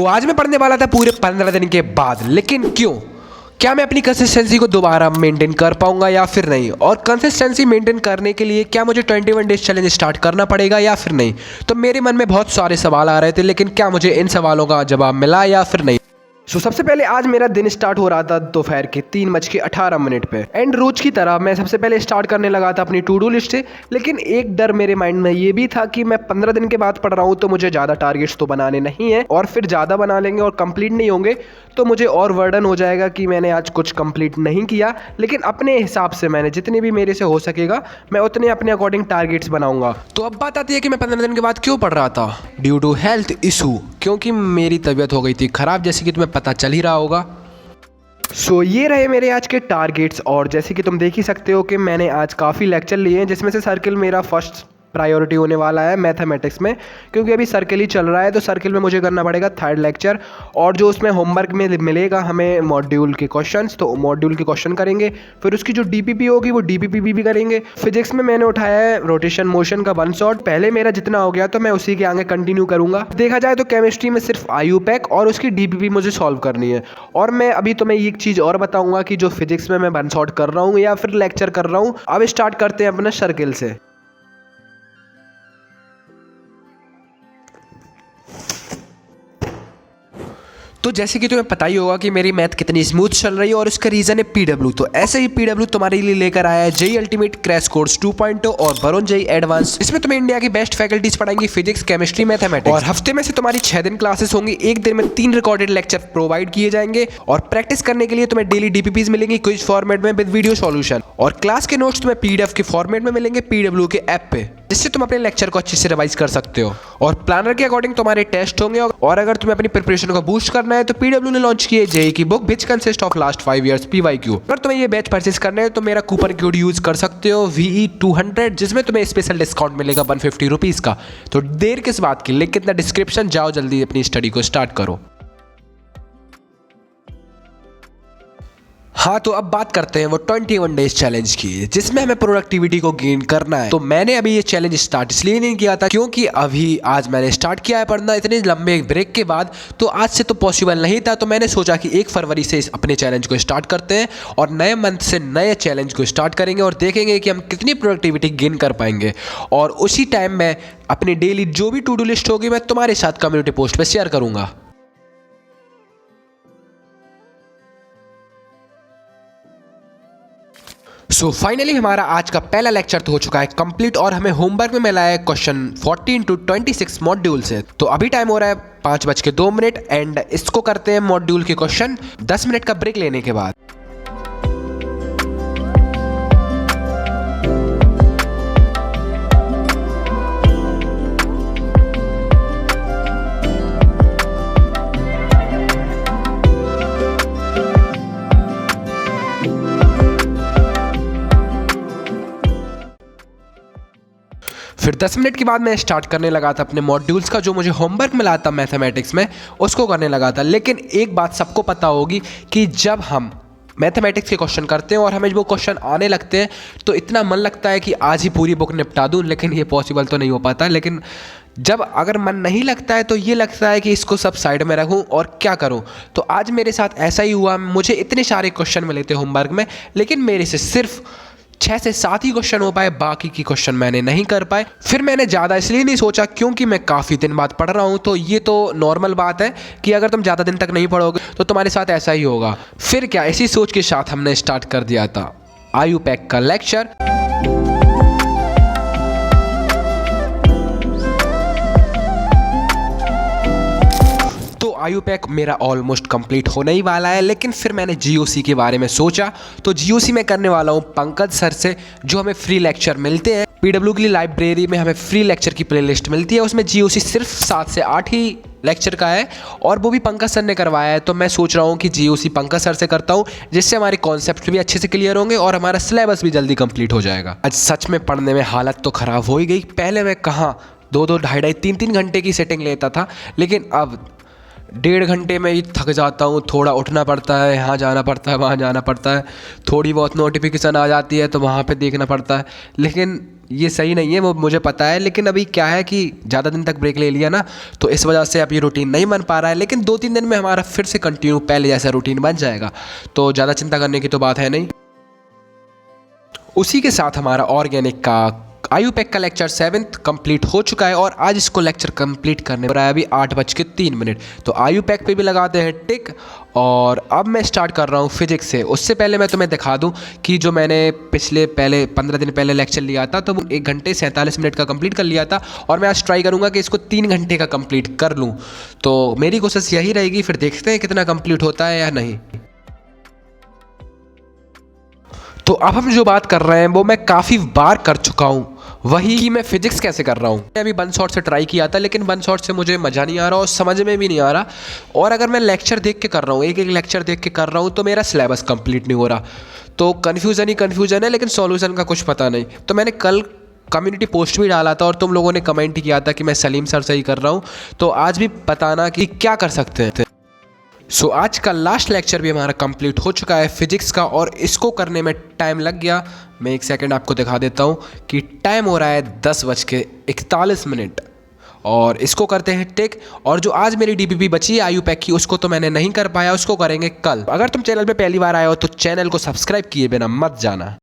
आज मैं पढ़ने वाला था पूरे 15 दिन के बाद, लेकिन क्यों? क्या मैं अपनी कंसिस्टेंसी को दोबारा मेंटेन कर पाऊंगा या फिर नहीं? और कंसिस्टेंसी मेंटेन करने के लिए क्या मुझे 21 डेज चैलेंज स्टार्ट करना पड़ेगा या फिर नहीं? तो मेरे मन में बहुत सारे सवाल आ रहे थे, लेकिन क्या मुझे इन सवालों का जवाब मिला या फिर नहीं? सबसे पहले आज मेरा दिन स्टार्ट हो रहा था दोपहर के 3:18 पे, एंड रोज की तरह मैं सबसे पहले स्टार्ट करने लगा था अपनी टू डू लिस्ट से। लेकिन एक डर मेरे माइंड में ये भी था कि मैं 15 दिन के बाद पढ़ रहा हूँ, तो मुझे ज़्यादा टारगेट्स तो बनाने नहीं है, और फिर ज़्यादा बना लेंगे और कंप्लीट नहीं होंगे तो मुझे और वर्डन हो जाएगा कि मैंने आज कुछ कंप्लीट नहीं किया। लेकिन अपने हिसाब से मैंने जितनी भी मेरे से हो सकेगा मैं उतने अपने अकॉर्डिंग टारगेट्स बनाऊंगा। तो अब बात आती है कि मैं 15 दिन के बाद क्यों पढ़ रहा था। ड्यू टू हेल्थ इशू, क्योंकि मेरी तबीयत हो गई थी खराब, जैसे कि तुम्हें पता चल ही रहा होगा। ये रहे मेरे आज के टारगेट्स, और जैसे कि तुम देख ही सकते हो कि मैंने आज काफ़ी लेक्चर लिए हैं, जिसमें से सर्किल मेरा फर्स्ट प्रायोरिटी होने वाला है मैथमेटिक्स में, क्योंकि अभी सर्किल ही चल रहा है। तो सर्किल में मुझे करना पड़ेगा थर्ड लेक्चर, और जो उसमें होमवर्क में मिलेगा हमें मॉड्यूल के क्वेश्चंस, तो मॉड्यूल के क्वेश्चन करेंगे। फिर उसकी जो डीपीपी होगी वो डीपीपी भी करेंगे। फिजिक्स में मैंने उठाया है रोटेशन मोशन का 1 शॉट, पहले मेरा जितना हो गया तो मैं उसी के आगे कंटिन्यू करूंगा। देखा जाए तो केमिस्ट्री में सिर्फ IUPAC और उसकी डीपीपी मुझे सॉल्व करनी है। और मैं अभी तुम्हें एक चीज़ और बताऊंगा कि जो फिजिक्स में मैं 1 शॉट कर रहा हूँ या फिर लेक्चर कर रहा हूँ। अब स्टार्ट करते हैं अपना सर्किल से। तो जैसे कि तुम्हें पता ही होगा कि मेरी मैथ कितनी स्मूथ चल रही है, और उसका रीजन है PW। तो ऐसे ही PW तुम्हारे लिए लेकर आया है JEE अल्टीमेट क्रैश कोर्स 2.0 और वरुण JEE एडवांस। इसमें तुम्हें इंडिया की बेस्ट फैकल्टीज पढ़ाएंगी फिजिक्स, केमिस्ट्री, मैथमेटिक्स, और हफ्ते में से तुम्हारी 6 दिन क्लासेस होंगी। एक दिन में 3 रिकॉर्डेड लेक्चर प्रोवाइड किए जाएंगे, और प्रैक्टिस करने के लिए तुम्हें डेली DPPs मिलेंगी क्विज फॉर्मेट में विद वीडियो सॉल्यूशन, और क्लास के नोट्स तुम्हें PDF के फॉर्मेट में मिलेंगे PW के ऐप पे, जिससे तुम अपने लेक्चर को अच्छे से रिवाइज कर सकते हो। और प्लानर के अकॉर्डिंग तुम्हारे टेस्ट होंगे, और अगर तुम्हें अपनी प्रिपरेशन को बूस्ट करना है तो PW ने लॉन्च की है JEE की book which consist of last 5 years PYQ। अगर तुम्हें ये बैच परचेस करना है तो मेरा कूपन कोड यूज कर सकते हो VE200, जिसमें तुम्हें स्पेशल डिस्काउंट मिलेगा 150 रुपीज का। तो देर किस बात की, लिंक कितना डिस्क्रिप्शन, जाओ जल्दी अपनी स्टडी को स्टार्ट करो। हाँ, तो अब बात करते हैं वो 21 डेज चैलेंज की, जिसमें हमें प्रोडक्टिविटी को गेन करना है। तो मैंने अभी ये चैलेंज स्टार्ट इसलिए नहीं किया था क्योंकि अभी आज मैंने स्टार्ट किया है पढ़ना इतने लंबे ब्रेक के बाद, तो आज से तो पॉसिबल नहीं था। तो मैंने सोचा कि 1 फरवरी से अपने चैलेंज को स्टार्ट करते हैं, और नए मंथ से नए चैलेंज को स्टार्ट करेंगे, और देखेंगे कि हम कितनी प्रोडक्टिविटी गेन कर पाएंगे। और उसी टाइम में अपनी डेली जो भी टू डू लिस्ट होगी मैं तुम्हारे साथ कम्युनिटी पोस्ट पर शेयर करूँगा। फाइनली हमारा आज का पहला लेक्चर तो हो चुका है कंप्लीट, और हमें होमवर्क में मिला है क्वेश्चन 14 to 26 मॉड्यूल से। तो अभी टाइम हो रहा है 5:02, एंड इसको करते हैं मॉड्यूल के क्वेश्चन 10 मिनट का ब्रेक लेने के बाद। फिर 10 मिनट के बाद मैं स्टार्ट करने लगा था अपने मॉड्यूल्स का, जो मुझे होमवर्क मिला था मैथमेटिक्स में, उसको करने लगा था। लेकिन एक बात सबको पता होगी कि जब हम मैथमेटिक्स के क्वेश्चन करते हैं और हमें वो क्वेश्चन आने लगते हैं तो इतना मन लगता है कि आज ही पूरी बुक निपटा दूं, लेकिन ये पॉसिबल तो नहीं हो पाता। लेकिन जब अगर मन नहीं लगता है तो ये लगता है कि इसको सब साइड में रखूं और क्या करूं। तो आज मेरे साथ ऐसा ही हुआ। मुझे इतने सारे क्वेश्चन मिले थे होमवर्क में, लेकिन मेरे से सिर्फ 6 से 7 ही क्वेश्चन हो पाए, बाकी की क्वेश्चन मैंने नहीं कर पाए। फिर मैंने ज़्यादा इसलिए नहीं सोचा क्योंकि मैं काफ़ी दिन बाद पढ़ रहा हूँ, तो ये तो नॉर्मल बात है कि अगर तुम ज़्यादा दिन तक नहीं पढ़ोगे तो तुम्हारे साथ ऐसा ही होगा। फिर क्या, इसी सोच के साथ हमने स्टार्ट कर दिया था IUPAC का लेक्चर। IUPAC मेरा ऑलमोस्ट कंप्लीट होने ही वाला है, लेकिन फिर मैंने GOC के बारे में सोचा। तो GOC में करने वाला हूँ पंकज सर से, जो हमें फ्री लेक्चर मिलते हैं। PW की लाइब्रेरी में हमें फ्री लेक्चर की प्लेलिस्ट मिलती है, उसमें GOC सिर्फ 7 से 8 ही लेक्चर का है, और वो भी पंकज सर ने करवाया है। तो मैं सोच रहा हूँ कि GOC पंकज सर से करता हूँ, जिससे हमारे कॉन्सेप्ट भी अच्छे से क्लियर होंगे और हमारा सिलेबस भी जल्दी कंप्लीट हो जाएगा। आज सच में पढ़ने में हालत तो ख़राब हो ही गई। पहले मैं कहाँ 2-2, 2.5-2.5, 3-3 घंटे की सेटिंग लेता था, लेकिन अब 1.5 घंटे में ही थक जाता हूँ। थोड़ा उठना पड़ता है, यहाँ जाना पड़ता है, वहाँ जाना पड़ता है, थोड़ी बहुत नोटिफिकेशन आ जाती है तो वहाँ पे देखना पड़ता है। लेकिन ये सही नहीं है, वो मुझे पता है। लेकिन अभी क्या है कि ज़्यादा दिन तक ब्रेक ले लिया ना, तो इस वजह से अब ये रूटीन नहीं बन पा रहा है। लेकिन 2-3 दिन में हमारा फिर से कंटिन्यू पहले जैसा रूटीन बन जाएगा, तो ज़्यादा चिंता करने की तो बात है नहीं। उसी के साथ हमारा ऑर्गेनिक का आयुपैक का लेक्चर 7th कंप्लीट हो चुका है और आज इसको लेक्चर कंप्लीट करने पर आया अभी 8:03। तो आयुपैक पे भी लगाते हैं टिक। और अब मैं स्टार्ट कर रहा हूँ फिजिक्स से। उससे पहले मैं तुम्हें दिखा दूँ कि जो मैंने पहले 15 दिन पहले लेक्चर लिया था, तो 1 घंटे 47 मिनट का कंप्लीट कर लिया था। और मैं आज ट्राई करूँगा कि इसको 3 घंटे का कंप्लीट कर लूँ। तो मेरी कोशिश यही रहेगी, फिर देखते हैं कितना कंप्लीट होता है या नहीं। तो अब हम जो बात कर रहे हैं वो मैं काफ़ी बार कर चुका हूँ, वही कि मैं फिजिक्स कैसे कर रहा हूँ। मैं अभी वन शॉट से ट्राई किया था, लेकिन वन शॉट से मुझे मज़ा नहीं आ रहा और समझ में भी नहीं आ रहा। और अगर मैं लेक्चर देख के कर रहा हूँ, एक एक लेक्चर देख के कर रहा हूँ, तो मेरा सिलेबस कंप्लीट नहीं हो रहा। तो कन्फ्यूज़न ही कन्फ्यूज़न है, लेकिन सॉल्यूशन का कुछ पता नहीं। तो मैंने कल कम्युनिटी पोस्ट भी डाला था और तुम लोगों ने कमेंट किया था कि मैं सलीम सर से ही कर रहा हूँ। तो आज भी बताना कि क्या कर सकते हैं। सो आज का लास्ट लेक्चर भी हमारा कंप्लीट हो चुका है फिजिक्स का, और इसको करने में टाइम लग गया। मैं 1 सेकंड आपको दिखा देता हूँ कि टाइम हो रहा है 10:41। और इसको करते हैं टिक। और जो आज मेरी डीपीपी बची है आयुपैक की, उसको तो मैंने नहीं कर पाया, उसको करेंगे कल। अगर तुम चैनल पे पहली बार आए हो तो चैनल को सब्सक्राइब किए बिना मत जाना।